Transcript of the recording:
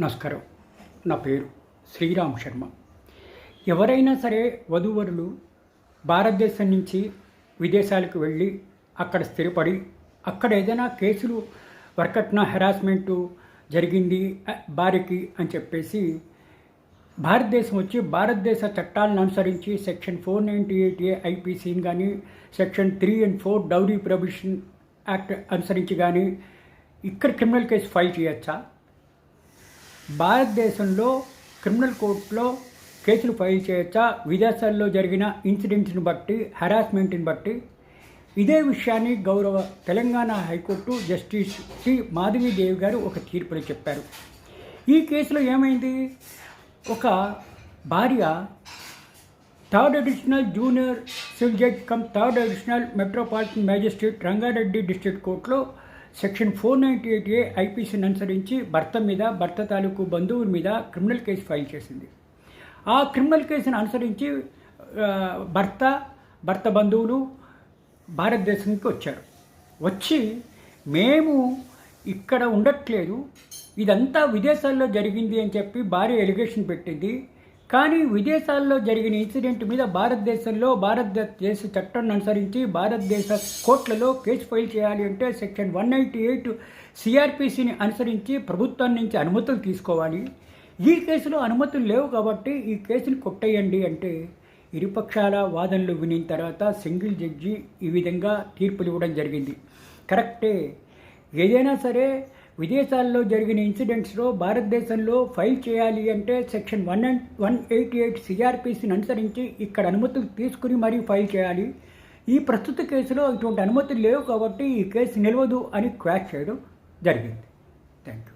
నమస్కారం. నా పేరు శ్రీరామ్ శర్మ. ఎవరైనా సరే వధూవరులు భారతదేశం నుంచి విదేశాలకు వెళ్ళి అక్కడ స్థిరపడి అక్కడ ఏదైనా కేసులు వర్కట్న హెరాస్మెంటు జరిగింది భార్యకి అని చెప్పేసి భారతదేశం వచ్చి భారతదేశ చట్టాలను అనుసరించి సెక్షన్ 498A ఐపీసీని కానీ section 3 and 4 dowry prohibition act అనుసరించి కానీ ఇక్కడ క్రిమినల్ కేసు ఫైల్ చేయొచ్చా? భారతదేశంలో క్రిమినల్ కోర్టులో కేసులు ఫైల్ చేయొచ్చా? విదేశాల్లో జరిగిన ఇన్సిడెంట్స్ని బట్టి, హెరాస్మెంట్ని బట్టి ఇదే విషయాన్ని గౌరవ తెలంగాణ హైకోర్టు జస్టిస్ శ్రీ మాధవీదేవి గారు ఒక తీర్పులో చెప్పారు. ఈ కేసులో ఏమైంది? ఒక భార్య third additional junior civil judge cum third additional metropolitan magistrate Rangareddy district కోర్టులో సెక్షన్ 498A ఐపీసీని అనుసరించి భర్త తాలూకు బంధువుల మీద క్రిమినల్ కేసు ఫైల్ చేసింది. ఆ క్రిమినల్ కేసును అనుసరించి భర్త బంధువులు భారతదేశానికి వచ్చారు. వచ్చి మేము ఇక్కడ ఉండట్లేదు, ఇదంతా విదేశాల్లో జరిగింది అని చెప్పి భార్య ఎలిగేషన్ పెట్టింది. కానీ విదేశాల్లో జరిగిన ఇన్సిడెంట్ మీద భారతదేశ చట్టాన్ని అనుసరించి భారతదేశ కోర్టులలో కేసు ఫైల్ చేయాలి అంటే సెక్షన్ 198 సిఆర్పిసిని అనుసరించి ప్రభుత్వం నుంచి అనుమతులు తీసుకోవాలి. ఈ కేసులో అనుమతులు లేవు కాబట్టి ఈ కేసుని కొట్టేయండి అంటే ఇరుపక్షాల వాదనలు వినిన తర్వాత సింగిల్ జడ్జి ఈ విధంగా తీర్పులు ఇవ్వడం జరిగింది. కరెక్టే, ఏదైనా సరే విదేశాల్లో జరిగిన ఇన్సిడెంట్స్లో భారతదేశంలో ఫైల్ చేయాలి అంటే సెక్షన్ 188 సిఆర్పిసిని అనుసరించి ఇక్కడ అనుమతులు తీసుకుని మరీ ఫైల్ చేయాలి. ఈ ప్రస్తుత కేసులో ఇటువంటి అనుమతులు లేవు కాబట్టి ఈ కేసు నిలవదు అని క్వాష్ చేయడం జరిగింది. Thank you.